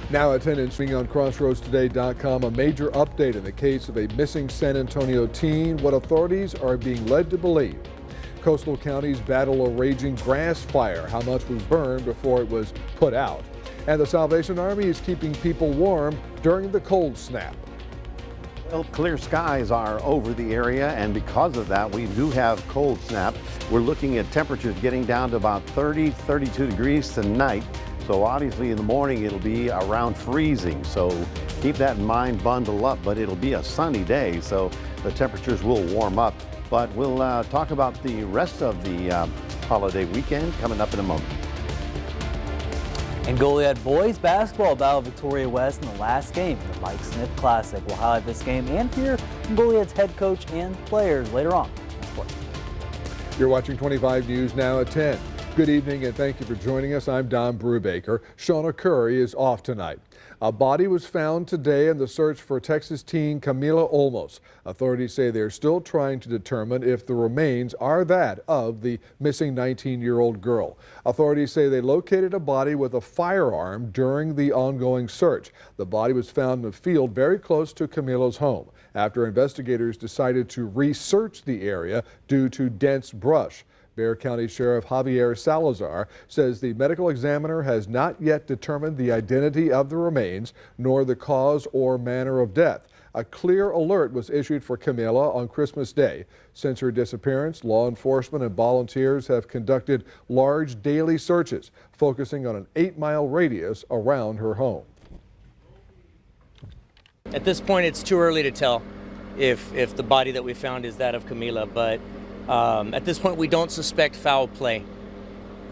Now at 10 and swing on crossroadstoday.com, a major update in the case of a missing San Antonio teen, what authorities are being led to believe. Coastal counties battle a raging grass fire. How much was burned before it was put out? And the Salvation Army is keeping people warm during the cold snap. Well, clear skies are over the area, and because of that, we do have cold snap. We're looking at temperatures getting down to about 30, 32 degrees tonight. So obviously in the morning it'll be around freezing. So keep that in mind, bundle up, but it'll be a sunny day. So the temperatures will warm up. But we'll talk about the rest of the holiday weekend coming up in a moment. And Goliad boys basketball battled Victoria West in the last game of the Mike Smith Classic. We'll highlight this game and hear from Goliad's head coach and players later on. You're watching 25 News now at 10. Good evening and thank you for joining us. I'm Don Brubaker. Shauna Curry is off tonight. A body was found today in the search for Texas teen Camila Olmos. Authorities say they're still trying to determine if the remains are that of the missing 19-year-old girl. Authorities say they located a body with a firearm during the ongoing search. The body was found in a field very close to Camila's home after investigators decided to research the area due to dense brush. Bexar County Sheriff Javier Salazar says the medical examiner has not yet determined the identity of the remains nor the cause or manner of death. A clear alert was issued for Camila on Christmas Day. Since her disappearance, law enforcement and volunteers have conducted large daily searches, focusing on an 8-mile radius around her home. At this point, it's too early to tell if the body that we found is that of Camila, but at this point, we don't suspect foul play.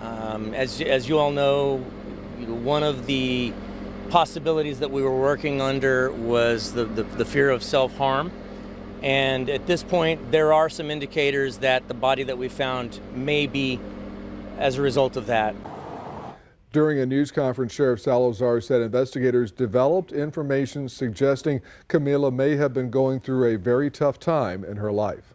As you all know, one of the possibilities that we were working under was the fear of self-harm. And at this point, there are some indicators that the body that we found may be as a result of that. During a news conference, Sheriff Salazar said investigators developed information suggesting Camila may have been going through a very tough time in her life.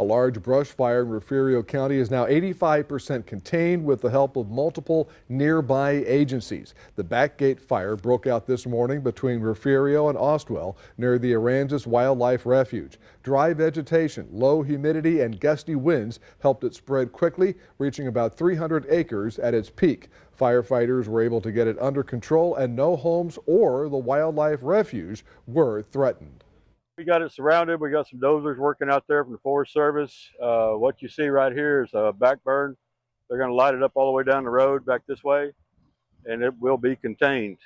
A large brush fire in Refugio County is now 85% contained with the help of multiple nearby agencies. The Backgate fire broke out this morning between Refugio and Ostwell near the Aransas Wildlife Refuge. Dry vegetation, low humidity, and gusty winds helped it spread quickly, reaching about 300 acres at its peak. Firefighters were able to get it under control, and no homes or the wildlife refuge were threatened. We got it surrounded. We got some dozers working out there from the Forest Service. What you see right here is a backburn. They're going to light it up all the way down the road back this way, and it will be contained.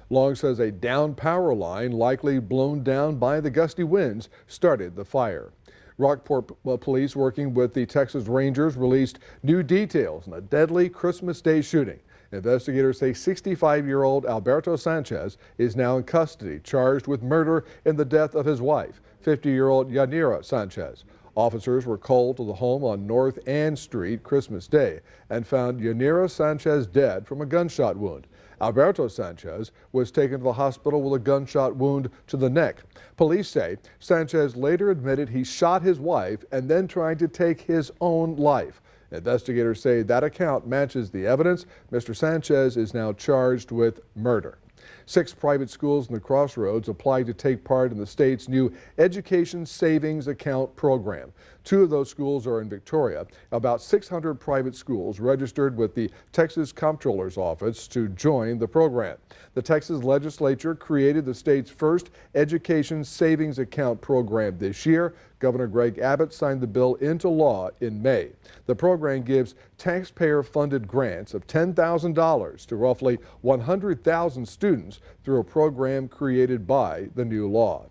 Long says a down power line, likely blown down by the gusty winds, started the fire. Rockport police, working with the Texas Rangers, released new details on a deadly Christmas Day shooting. Investigators say 65-year-old Alberto Sanchez is now in custody, charged with murder in the death of his wife, 50-year-old Yanira Sanchez. Officers were called to the home on North Ann Street Christmas Day and found Yanira Sanchez dead from a gunshot wound. Alberto Sanchez was taken to the hospital with a gunshot wound to the neck. Police say Sanchez later admitted he shot his wife and then tried to take his own life. Investigators say that account matches the evidence. Mr. Sanchez is now charged with murder. 6 private schools in the Crossroads applied to take part in the state's new Education Savings Account program. 2 of those schools are in Victoria. About 600 private schools registered with the Texas Comptroller's Office to join the program. The Texas legislature created the state's first Education Savings Account program this year. Governor Greg Abbott signed the bill into law in May. The program gives taxpayer-funded grants of $10,000 to roughly 100,000 students through a program created by the new law.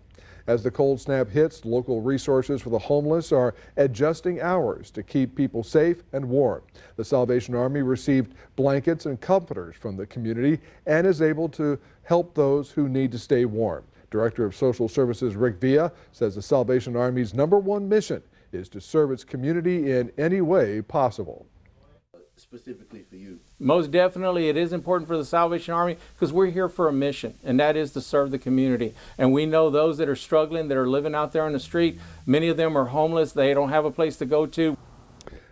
As the cold snap hits, local resources for the homeless are adjusting hours to keep people safe and warm. The Salvation Army received blankets and comforters from the community and is able to help those who need to stay warm. Director of Social Services Rick Villa says the Salvation Army's #1 mission is to serve its community in any way possible. Specifically for you? Most definitely, it is important for the Salvation Army because we're here for a mission, and that is to serve the community. And we know those that are struggling, that are living out there on the street, many of them are homeless, they don't have a place to go to.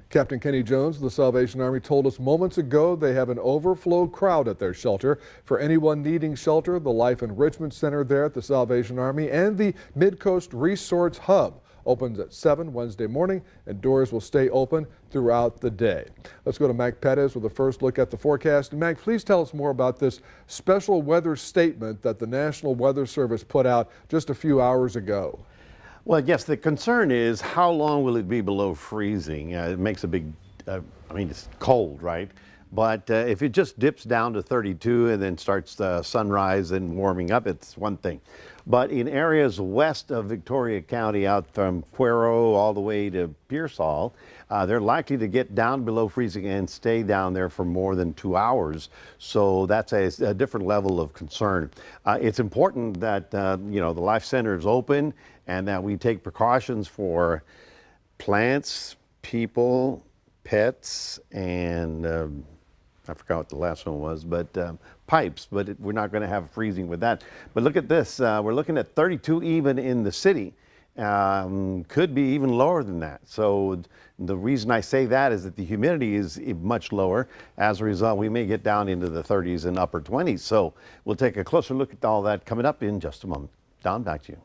Captain Kenny Jones of the Salvation Army told us moments ago they have an overflow crowd at their shelter. For anyone needing shelter, the Life Enrichment Center there at the Salvation Army and the Mid-Coast Resorts Hub opens at 7 Wednesday morning, and doors will stay open throughout the day. Let's go to Mac Pettis with a first look at the forecast. And Mac, please tell us more about this special weather statement that the National Weather Service put out just a few hours ago. Well, yes, the concern is how long will it be below freezing? It makes a big, I mean, it's cold, right? But if it just dips down to 32 and then starts sunrise and warming up, it's one thing. But in areas west of Victoria County, out from Cuero all the way to Pearsall, they're likely to get down below freezing and stay down there for more than 2 hours. So that's a different level of concern. It's important that you know, the Life Center is open and that we take precautions for plants, people, pets, and I forgot what the last one was, but pipes, but we're not going to have freezing with that. But look at this, we're looking at 32 even in the city. Could be even lower than that. So the reason I say that is that the humidity is much lower. As a result, we may get down into the 30s and upper 20s. So we'll take a closer look at all that coming up in just a moment. Don, back to you.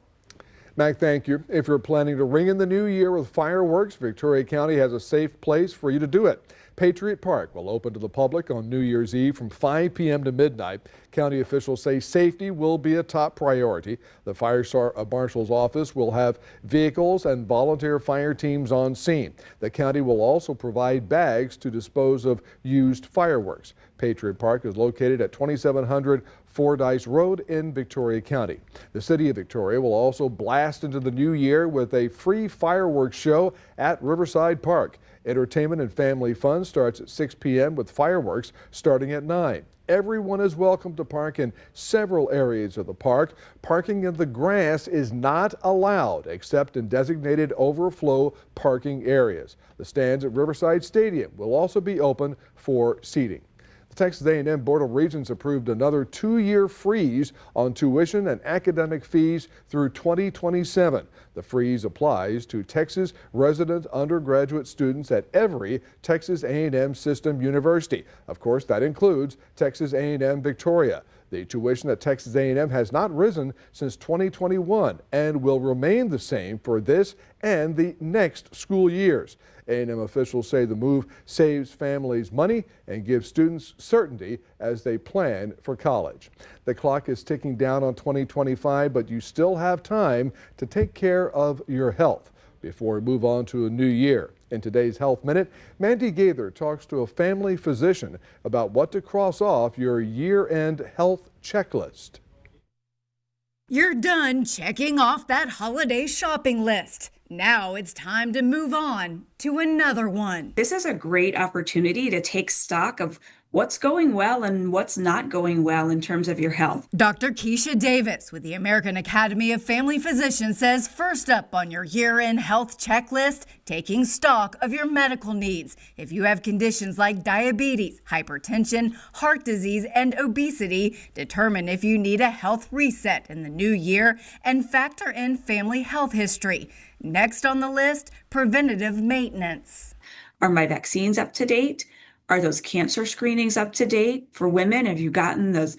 Mac, thank you. If you're planning to ring in the new year with fireworks, Victoria County has a safe place for you to do it. Patriot Park will open to the public on New Year's Eve from 5 p.m. to midnight. County officials say safety will be a top priority. The fire marshal's office will have vehicles and volunteer fire teams on scene. The county will also provide bags to dispose of used fireworks. Patriot Park is located at 2700 Fordyce Road in Victoria County. The city of Victoria will also blast into the new year with a free fireworks show at Riverside Park. Entertainment and family fun starts at 6 p.m. with fireworks starting at 9. Everyone is welcome to park in several areas of the park. Parking in the grass is not allowed except in designated overflow parking areas. The stands at Riverside Stadium will also be open for seating. The Texas A&M Board of Regents approved another 2-year freeze on tuition and academic fees through 2027. The freeze applies to Texas resident undergraduate students at every Texas A&M System University. Of course, that includes Texas A&M Victoria. The tuition at Texas A&M has not risen since 2021 and will remain the same for this and the next school years. A&M officials say the move saves families money and gives students certainty as they plan for college. The clock is ticking down on 2025, but you still have time to take care of your health before we move on to a new year. In today's Health Minute, Mandy Gaither talks to a family physician about what to cross off your year-end health checklist. You're done checking off that holiday shopping list. Now it's time to move on to another one. This is a great opportunity to take stock of what's going well and what's not going well in terms of your health. Dr. Keisha Davis with the American Academy of Family Physicians says first up on your year-end health checklist, taking stock of your medical needs. If you have conditions like diabetes, hypertension, heart disease, and obesity, determine if you need a health reset in the new year and factor in family health history. Next on the list, preventative maintenance. Are my vaccines up to date? Are those cancer screenings up to date? For women, have you gotten those,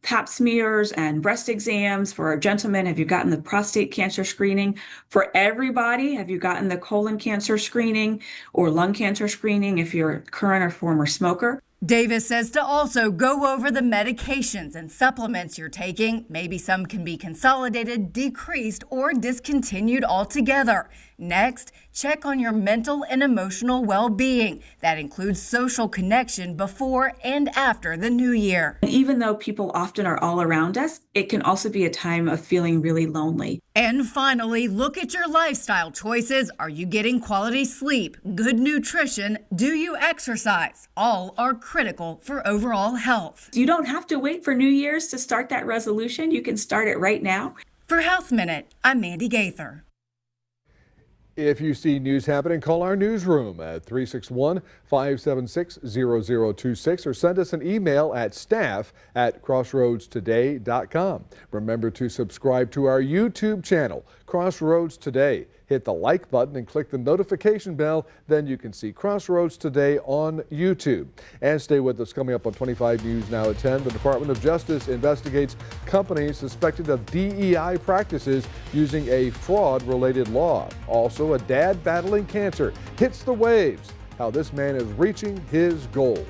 pap smears and breast exams? For our gentlemen, have you gotten the prostate cancer screening? For everybody, have you gotten the colon cancer screening or lung cancer screening if you're a current or former smoker? Davis says to also go over the medications and supplements you're taking. Maybe some can be consolidated, decreased, or discontinued altogether. Next, check on your mental and emotional well-being. That includes social connection before and after the new year. And even though people often are all around us, it can also be a time of feeling really lonely. And finally, look at your lifestyle choices. Are you getting quality sleep, good nutrition? Do you exercise? All are critical for overall health. You don't have to wait for New Year's to start that resolution. You can start it right now. For Health Minute, I'm Mandy Gaither. If you see news happening, call our newsroom at 361-576-0026 or send us an email at staff@crossroadstoday.com. Remember to subscribe to our YouTube channel, Crossroads Today. Hit the like button and click the notification bell. Then you can see Crossroads Today on YouTube. And stay with us. Coming up on 25 News Now at 10, the Department of Justice investigates companies suspected of DEI practices using a fraud-related law. Also, a dad battling cancer hits the waves. How this man is reaching his goals.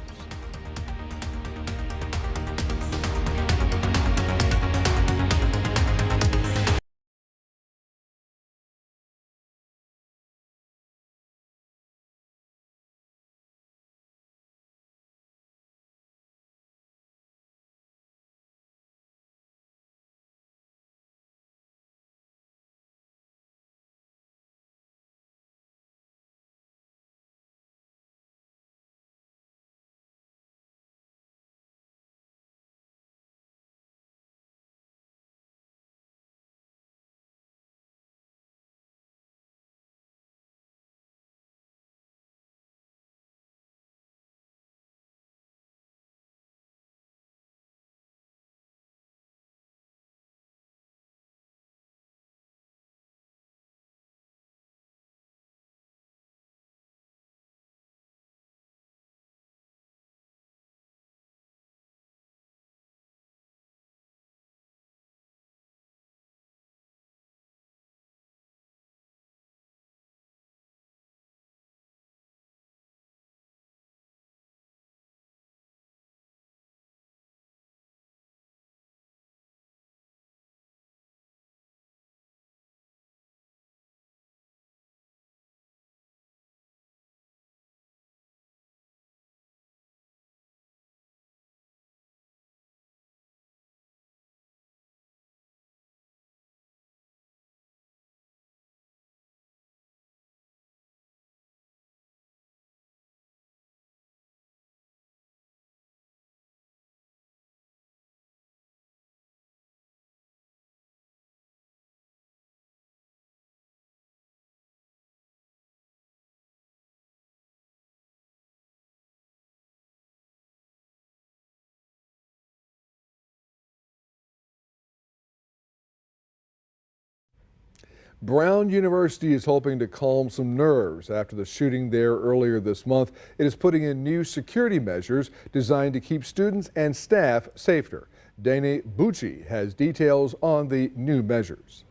Brown University is hoping to calm some nerves after the shooting there earlier this month. It is putting in new security measures designed to keep students and staff safer. Dana Bucci has details on the new measures.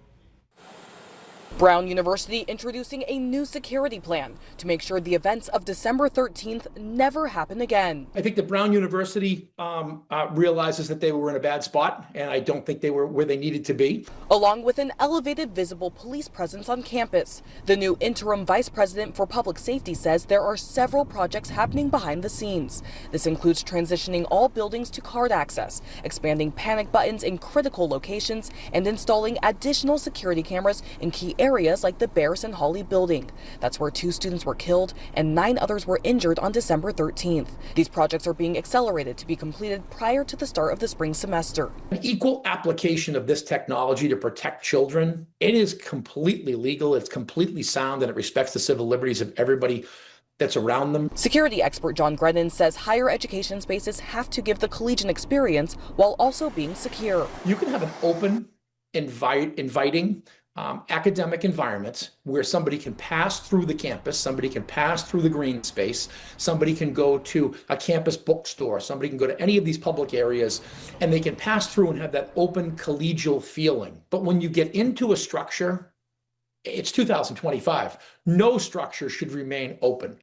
Brown University introducing a new security plan to make sure the events of December 13th never happen again. I think that Brown University realizes that they were in a bad spot, and I don't think they were where they needed to be. Along with an elevated visible police presence on campus. The new interim vice president for public safety says there are several projects happening behind the scenes. This includes transitioning all buildings to card access, expanding panic buttons in critical locations, and installing additional security cameras in key areas like the Bears and Hawley building. That's where 2 students were killed and 9 others were injured on December 13th. These projects are being accelerated to be completed prior to the start of the spring semester. An equal application of this technology to protect children, it is completely legal, it's completely sound, and it respects the civil liberties of everybody that's around them. Security expert John Grennan says higher education spaces have to give the collegiate experience while also being secure. You can have an open, inviting, academic environments where somebody can pass through the campus, somebody can pass through the green space, somebody can go to a campus bookstore, somebody can go to any of these public areas, and they can pass through and have that open collegial feeling. But when you get into a structure, it's 2025. No structure should remain open.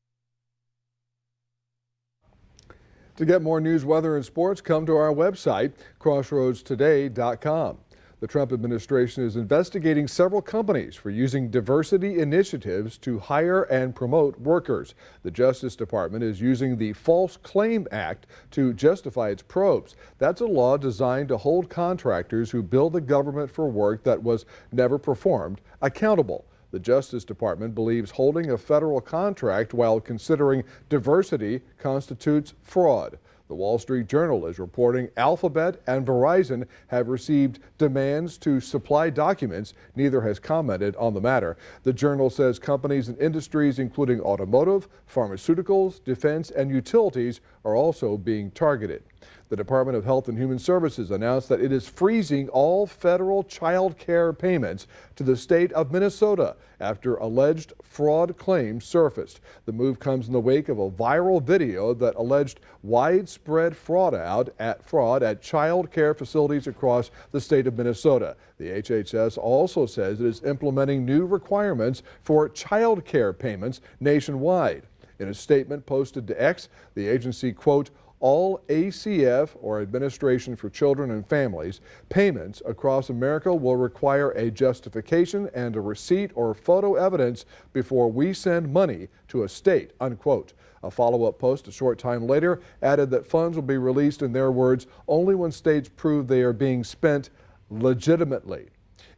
To get more news, weather, and sports, come to our website, crossroadstoday.com. The Trump administration is investigating several companies for using diversity initiatives to hire and promote workers. The Justice Department is using the False Claim Act to justify its probes. That's a law designed to hold contractors who bill the government for work that was never performed accountable. The Justice Department believes holding a federal contract while considering diversity constitutes fraud. The Wall Street Journal is reporting Alphabet and Verizon have received demands to supply documents. Neither has commented on the matter. The Journal says companies and industries including automotive, pharmaceuticals, defense, and utilities are also being targeted. The Department of Health and Human Services announced that it is freezing all federal child care payments to the state of Minnesota after alleged fraud claims surfaced. The move comes in the wake of a viral video that alleged widespread fraud at child care facilities across the state of Minnesota. The HHS also says it is implementing new requirements for child care payments nationwide. In a statement posted to X, the agency, quote, all ACF, or Administration for Children and Families, payments across America will require a justification and a receipt or photo evidence before we send money to a state, unquote. A follow-up post a short time later added that funds will be released, in their words, only when states prove they are being spent legitimately.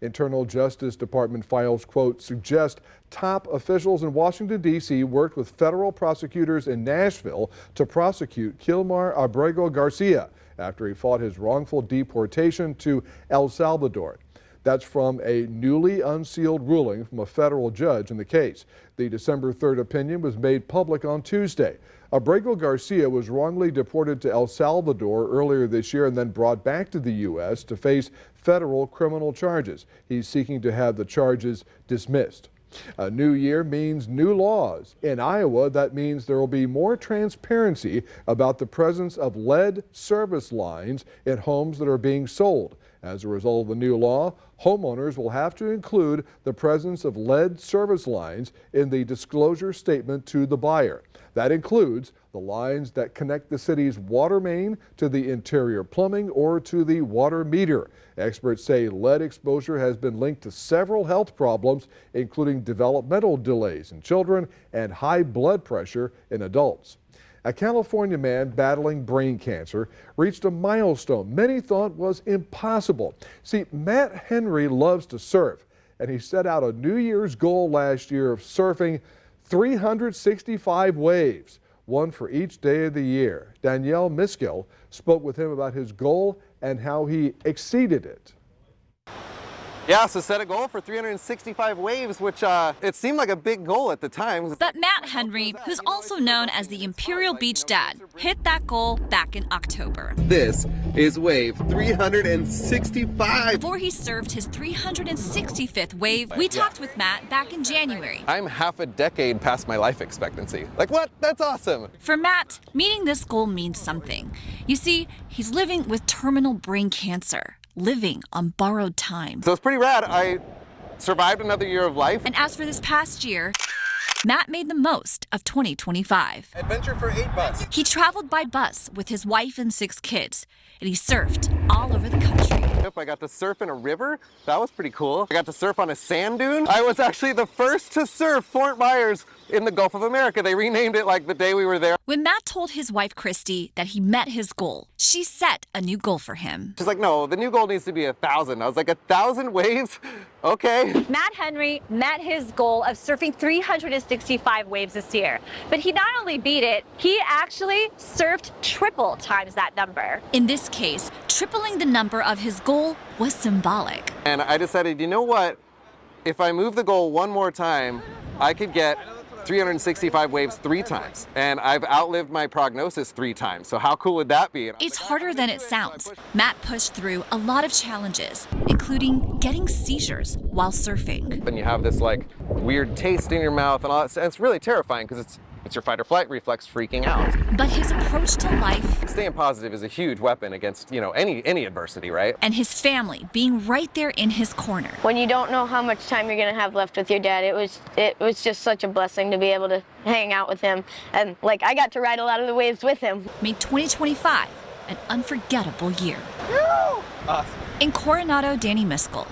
Internal Justice Department files, quote, suggest top officials in Washington, D.C. worked with federal prosecutors in Nashville to prosecute Kilmar Abrego Garcia after he fought his wrongful deportation to El Salvador. That's from a newly unsealed ruling from a federal judge in the case. The December 3rd opinion was made public on Tuesday. Abrego Garcia was wrongly deported to El Salvador earlier this year and then brought back to the U.S. to face federal criminal charges. He's seeking to have the charges dismissed. A new year means new laws. In Iowa, that means there will be more transparency about the presence of lead service lines in homes that are being sold. As a result of the new law, homeowners will have to include the presence of lead service lines in the disclosure statement to the buyer. That includes the lines that connect the city's water main to the interior plumbing or to the water meter. Experts say lead exposure has been linked to several health problems, including developmental delays in children and high blood pressure in adults. A California man battling brain cancer reached a milestone many thought was impossible. See, Matt Henry loves to surf, and he set out a New Year's goal last year of surfing 365 waves, one for each day of the year. Danielle Miskell spoke with him about his goal and how he exceeded it. Yeah, so set a goal for 365 waves, which it seemed like a big goal at the time. But Matt Henry, who's also known as the Imperial Beach Dad, hit that goal back in October. This is wave 365. Before he served his 365th wave, we talked with Matt back in January. I'm half a decade past my life expectancy. Like, what? That's awesome. For Matt, meeting this goal means something. You see, he's living with terminal brain cancer. Living on borrowed time. So it's pretty rad. I survived another year of life. And as for this past year, Matt made the most of 2025. Adventure for 8 bus. He traveled by bus with his wife and 6 kids, and he surfed all over the country. I got to surf in a river. That was pretty cool. I got to surf on a sand dune. I was actually the first to surf Fort Myers in the Gulf of America. They renamed it like the day we were there. When Matt told his wife, Christy, that he met his goal, she set a new goal for him. She's like, no, the new goal needs to be 1,000. I was like, 1,000 waves? Okay. Matt Henry met his goal of surfing 365 waves this year. But he not only beat it, he actually surfed triple times that number. In this case, tripling the number of his goal was symbolic. And I decided, you know what? If I move the goal one more time, I could get 365 waves 3 times. And I've outlived my prognosis 3 times. So how cool would that be? It's harder than it sounds. Matt pushed through a lot of challenges, including getting seizures while surfing. And you have this like weird taste in your mouth and all that. It's really terrifying because it's your fight or flight reflex freaking out. But his approach to life, staying positive is a huge weapon against, any adversity, right? And his family being right there in his corner. When you don't know how much time you're going to have left with your dad, it was just such a blessing to be able to hang out with him. And I got to ride a lot of the waves with him. Made 2025 an unforgettable year. Awesome. In Coronado, Danny Miskell.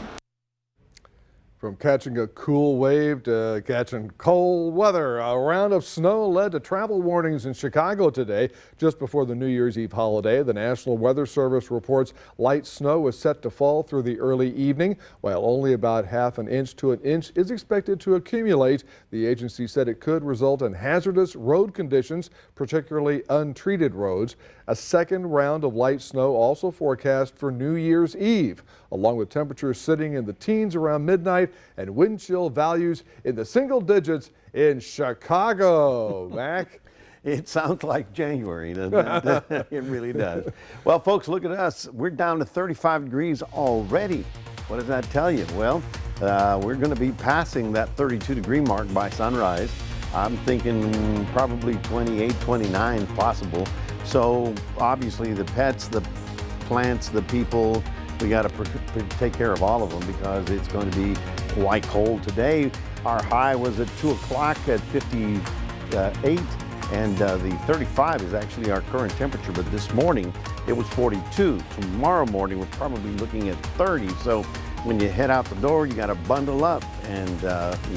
From catching a cool wave to catching cold weather, a round of snow led to travel warnings in Chicago today. Just before the New Year's Eve holiday, the National Weather Service reports light snow is set to fall through the early evening, while only about ½ an inch to an inch is expected to accumulate. The agency said it could result in hazardous road conditions, particularly untreated roads. A second round of light snow also forecast for New Year's Eve, along with temperatures sitting in the teens around midnight and wind chill values in the single digits in Chicago. Mac? It sounds like January, doesn't it? It really does. Well, folks, look at us. We're down to 35 degrees already. What does that tell you? Well, we're going to be passing that 32-degree mark by sunrise. I'm thinking probably 28, 29 possible. So obviously the pets, the plants, the people, we got to take care of all of them because it's going to be quite cold today. Our high was at 2 o'clock at 58, and the 35 is actually our current temperature, but this morning it was 42. Tomorrow morning we're probably looking at 30. So when you head out the door, you got to bundle up and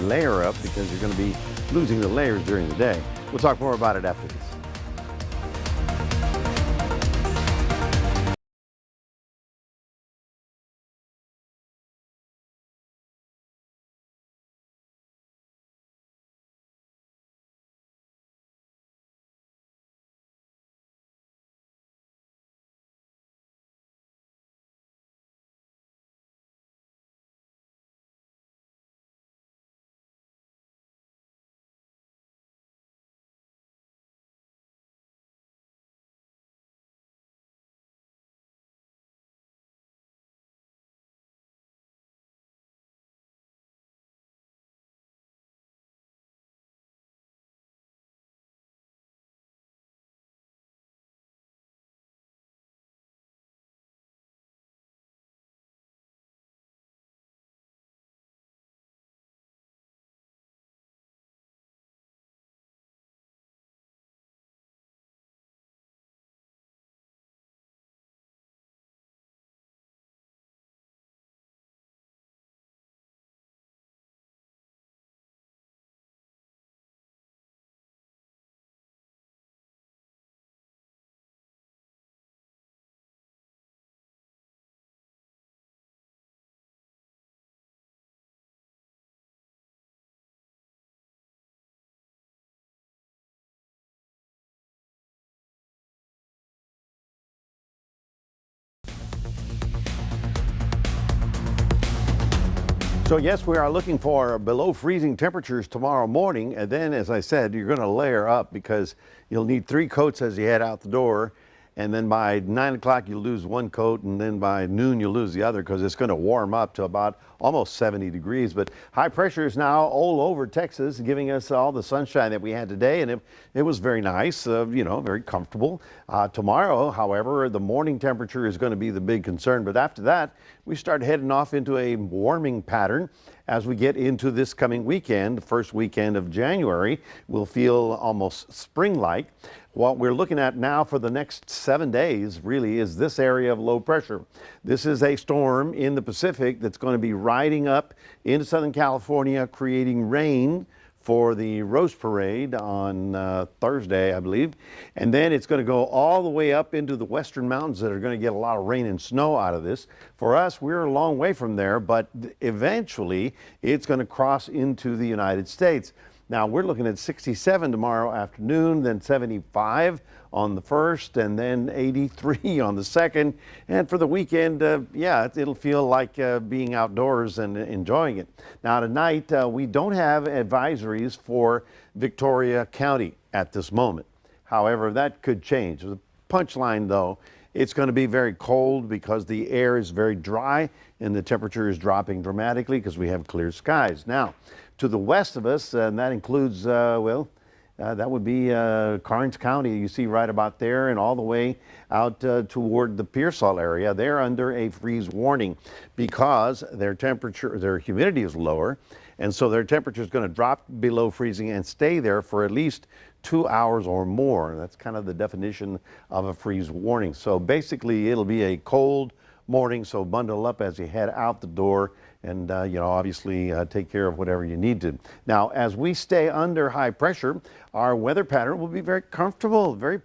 layer up because you're going to be losing the layers during the day. We'll talk more about it after this. So yes, we are looking for below freezing temperatures tomorrow morning. And then, as I said, you're going to layer up because you'll need 3 coats as you head out the door. And then by 9 o'clock, you'll lose 1 coat. And then by noon, you'll lose the other because it's going to warm up to about almost 70 degrees. But high pressure is now all over Texas, giving us all the sunshine that we had today. And it was very nice, you know, very comfortable. Tomorrow, however, the morning temperature is going to be the big concern. But after that, we start heading off into a warming pattern. As we get into this coming weekend, the first weekend of January, we'll feel almost spring-like. What we're looking at now for the next 7 days really is this area of low pressure. This is a storm in the Pacific that's going to be riding up into Southern California, creating rain for the Rose Parade on Thursday, I believe. And then it's going to go all the way up into the western mountains that are going to get a lot of rain and snow out of this. For us, we're a long way from there, but eventually it's going to cross into the United States. Now, we're looking at 67 tomorrow afternoon, then 75 on the 1st, and then 83 on the 2nd. And for the weekend, yeah, it'll feel like being outdoors and enjoying it. Now, tonight, we don't have advisories for Victoria County at this moment. However, that could change. The punchline, though, it's going to be very cold because the air is very dry and the temperature is dropping dramatically because we have clear skies. Now, to the west of us, and that includes, that would be Karnes County, you see right about there, and all the way out toward the Pearsall area. They're under a freeze warning because their temperature, their humidity is lower, and so their temperature is going to drop below freezing and stay there for at least 2 hours or more. That's kind of the definition of a freeze warning. So basically, it'll be a cold morning, so bundle up as you head out the door and, you know, obviously take care of whatever you need to. Now, as we stay under high pressure, our weather pattern will be very comfortable, very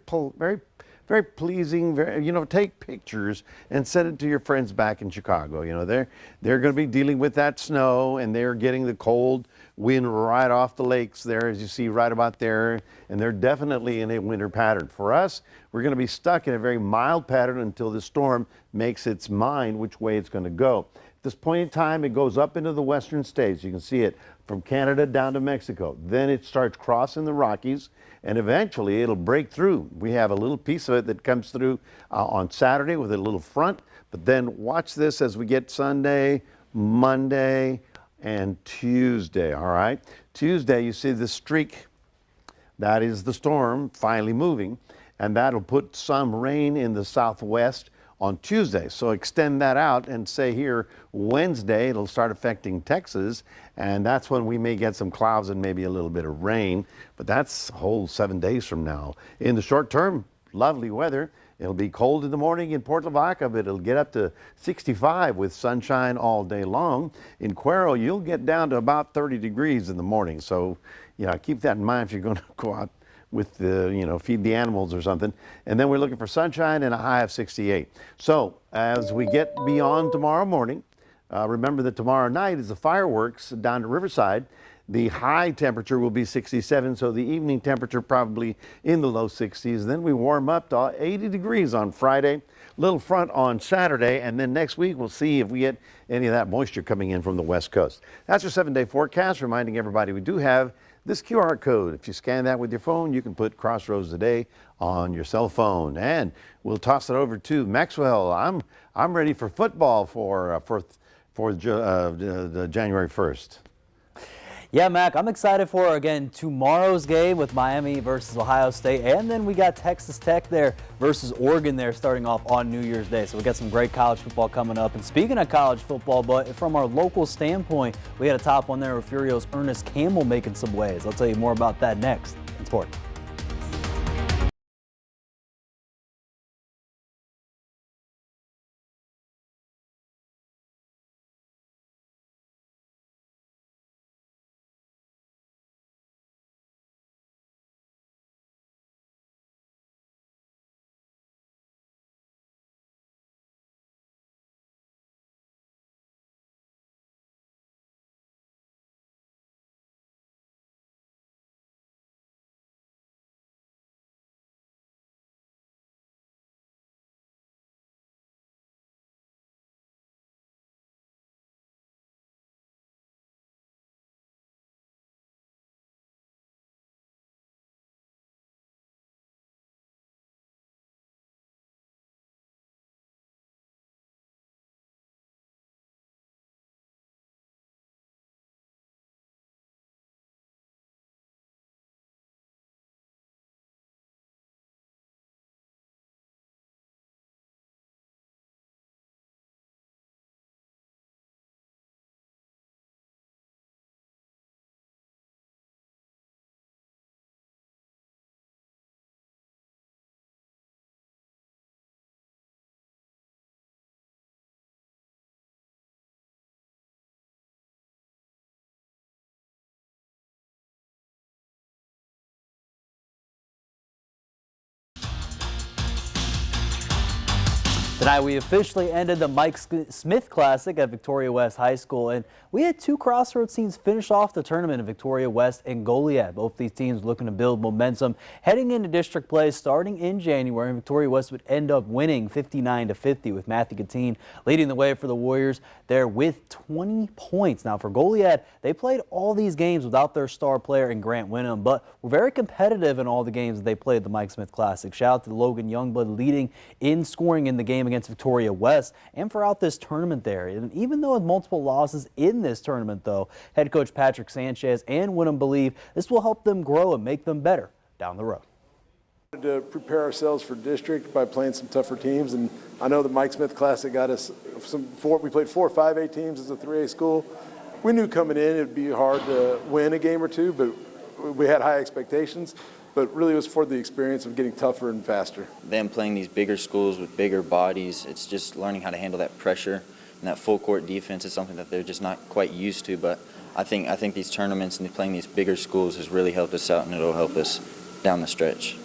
pleasing, you know, take pictures and send it to your friends back in Chicago. You know, they're going to be dealing with that snow and they're getting the cold wind right off the lakes there, as you see right about there, and they're definitely in a winter pattern. For us, we're going to be stuck in a very mild pattern until the storm makes its mind which way it's going to go. At this point in time, it goes up into the western states. You can see it from Canada down to Mexico. Then it starts crossing the Rockies, and eventually it'll break through. We have a little piece of it that comes through on Saturday with a little front, but then watch this as we get Sunday, Monday, and Tuesday, all right? Tuesday, you see the streak. That is the storm finally moving, and that'll put some rain in the southwest on Tuesday. So extend that out and say here Wednesday it'll start affecting Texas, and that's when we may get some clouds and maybe a little bit of rain, but that's a whole 7 days from now. In the short term, lovely weather. It'll be cold in the morning in Port Lavaca, but it'll get up to 65 with sunshine all day long. In Cuero, you'll get down to about 30 degrees in the morning. So, keep that in mind if you're going to go out with the, feed the animals or something. And then we're looking for sunshine and a high of 68. So as we get beyond tomorrow morning, remember that tomorrow night is the fireworks down to Riverside. The high temperature will be 67, so the evening temperature probably in the low 60s. Then we warm up to 80 degrees on Friday, little front on Saturday, and then next week we'll see if we get any of that moisture coming in from the west coast. That's your 7-day forecast, reminding everybody we do have this QR code. If you scan that with your phone, you can put Crossroads Today on your cell phone. And we'll toss it over to Maxwell. I'm ready for football for January 1st. Yeah, Mac, I'm excited for, again, tomorrow's game with Miami versus Ohio State. And then we got Texas Tech there versus Oregon there starting off on New Year's Day. So we got some great college football coming up. And speaking of college football, but from our local standpoint, we had a top one there with Furio's Ernest Campbell making some waves. I'll tell you more about that next in sport. Tonight we officially ended the Mike Smith Classic at Victoria West High School, and we had two Crossroads teams finish off the tournament in Victoria West and Goliad. Both these teams looking to build momentum heading into district play starting in January. And Victoria West would end up winning 59-50 with Matthew Gatine leading the way for the Warriors there with 20 points. Now for Goliad, they played all these games without their star player in Grant Winham, but were very competitive in all the games that they played the Mike Smith Classic. Shout out to Logan Youngblood leading in scoring in the game against Victoria West and throughout this tournament there. And even though with multiple losses in this tournament though, head coach Patrick Sanchez and Winham believe this will help them grow and make them better down the road. To prepare ourselves for district by playing some tougher teams, and I know the Mike Smith Classic got us we played 4 5A teams as a 3A school. We knew coming in it'd be hard to win a game or two, but we had high expectations. But really it was for the experience of getting tougher and faster. Them playing these bigger schools with bigger bodies, it's just learning how to handle that pressure, and that full court defense is something that they're just not quite used to. But I think these tournaments and playing these bigger schools has really helped us out, and it'll help us down the stretch.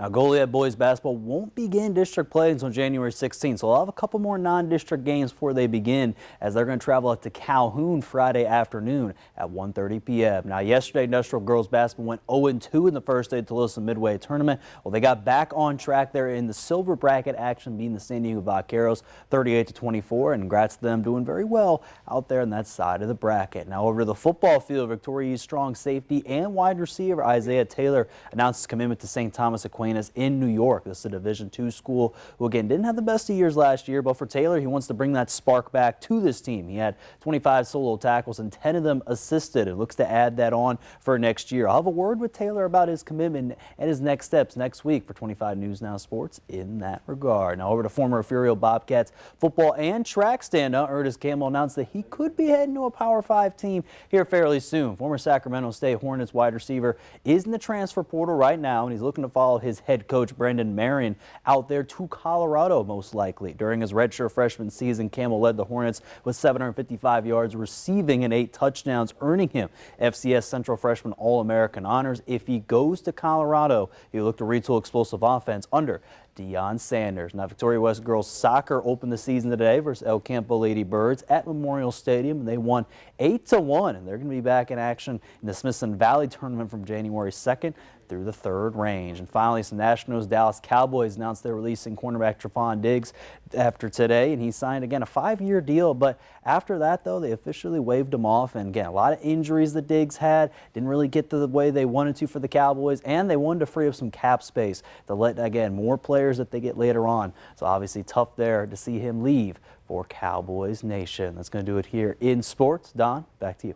Now Now, Goliad boys basketball won't begin district play until January 16th, so they'll have a couple more non-district games before they begin, as they're going to travel up to Calhoun Friday afternoon at 1:30 p.m. Now, yesterday, Industrial girls basketball went 0-2 in the first day of Tulsa Midway tournament. Well, they got back on track there in the silver bracket action, beating the San Diego Vaqueros 38-24, and congrats to them doing very well out there on that side of the bracket. Now, over to the football field, Victoria East strong safety and wide receiver Isaiah Taylor announced his commitment to St. Thomas Aquinas in New York. This is a Division II school who, again, didn't have the best of years last year, but for Taylor, he wants to bring that spark back to this team. He had 25 solo tackles and 10 of them assisted, and looks to add that on for next year. I'll have a word with Taylor about his commitment and his next steps next week for 25 News Now Sports in that regard. Now over to former Furio Bobcats football and track standout Ernest Campbell announced that he could be heading to a Power 5 team here fairly soon. Former Sacramento State Hornets wide receiver is in the transfer portal right now, and he's looking to follow his head coach Brendan Marion out there to Colorado most likely. During his redshirt freshman season, Campbell led the Hornets with 755 yards receiving and 8 touchdowns, earning him FCS Central Freshman All-American honors. If he goes to Colorado, he'll look to retool explosive offense under Deion Sanders. Now, Victoria West girls soccer opened the season today versus El Campo Lady Birds at Memorial Stadium, and they won 8-1, and they're going to be back in action in the Smithson Valley tournament from January 2nd through the 3rd range. And finally, some national news. Dallas Cowboys announced they're releasing cornerback Trevon Diggs after today, and he signed again a 5-year deal. But after that, though, they officially waived him off. And again, a lot of injuries that Diggs had, didn't really get to the way they wanted to for the Cowboys, and they wanted to free up some cap space to let, again, more players that they get later on. So obviously tough there to see him leave for Cowboys Nation. That's going to do it here in sports. Don, back to you.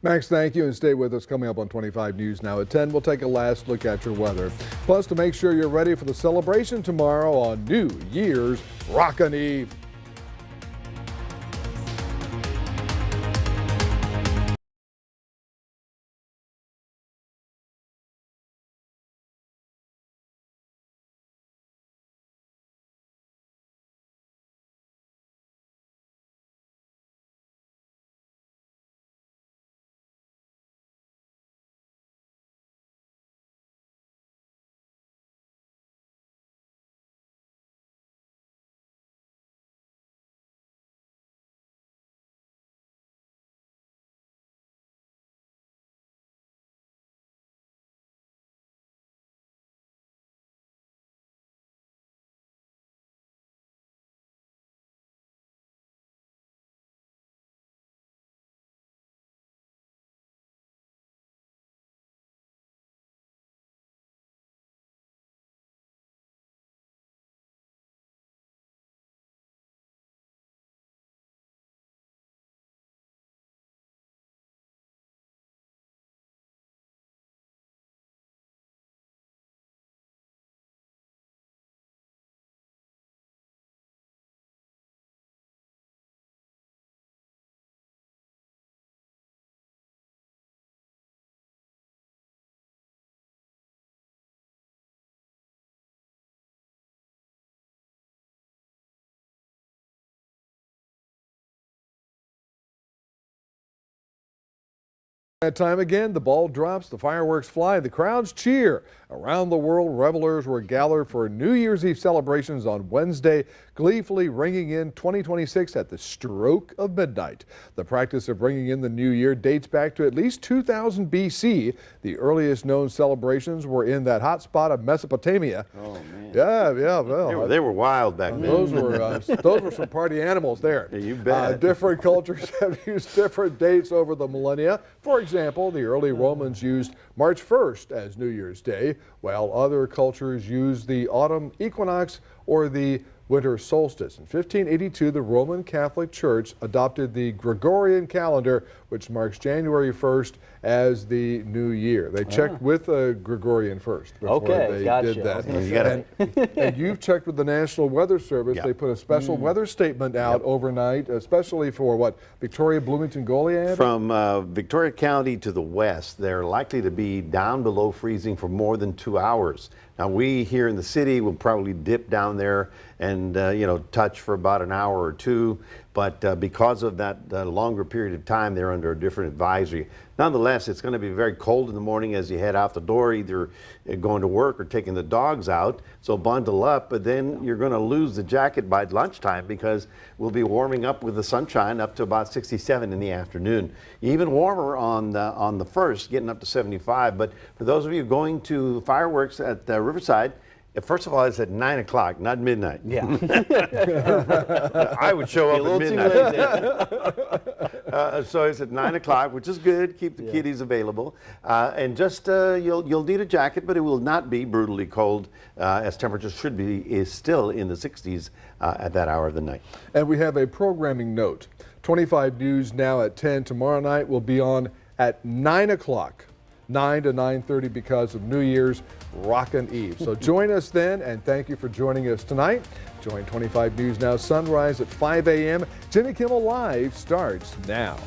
Max, thank you, and stay with us. Coming up on 25 News Now at 10, we'll take a last look at your weather. Plus, to make sure you're ready for the celebration tomorrow on New Year's Rockin' Eve. That time again, the ball drops, the fireworks fly, the crowds cheer. Around the world, revelers were gathered for New Year's Eve celebrations on Wednesday, gleefully ringing in 2026 at the stroke of midnight. The practice of bringing in the new year dates back to at least 2000 BC. The earliest known celebrations were in that hot spot of Mesopotamia. Oh, man. Yeah, well. They were wild back then. Those were some party animals there. Yeah, you bet. Different cultures have used different dates over the millennia. For example, the early Romans used March 1st as New Year's Day, while other cultures used the autumn equinox or the winter solstice. In 1582, the Roman Catholic Church adopted the Gregorian calendar, which marks January 1st as the new year. They checked with Gregorian first before they did that. And you've checked with the National Weather Service. They put a special weather statement out overnight, especially for what, Victoria, Bloomington, Goliad? From Victoria County to the west, they're likely to be down below freezing for more than 2 hours. Now, we here in the city will probably dip down there and, touch for about an hour or two. But because of that longer period of time, they're under a different advisory. Nonetheless, it's going to be very cold in the morning as you head out the door, either going to work or taking the dogs out. So bundle up, but then you're going to lose the jacket by lunchtime because we'll be warming up with the sunshine up to about 67 in the afternoon. Even warmer on the 1st, getting up to 75. But for those of you going to fireworks at Riverside, first of all, it's at 9 o'clock, not midnight. Yeah. I would show up at midnight. So it's at 9 o'clock, which is good. Keep the kiddies available. And just, you'll need a jacket, but it will not be brutally cold, as temperatures should be is still in the 60s at that hour of the night. And we have a programming note. 25 News now at 10. Tomorrow night will be on at 9 o'clock. 9 to 9:30 because of New Year's Rockin' Eve. So join us then, and thank you for joining us tonight. Join 25 News Now sunrise at 5 a.m. Jimmy Kimmel Live starts now.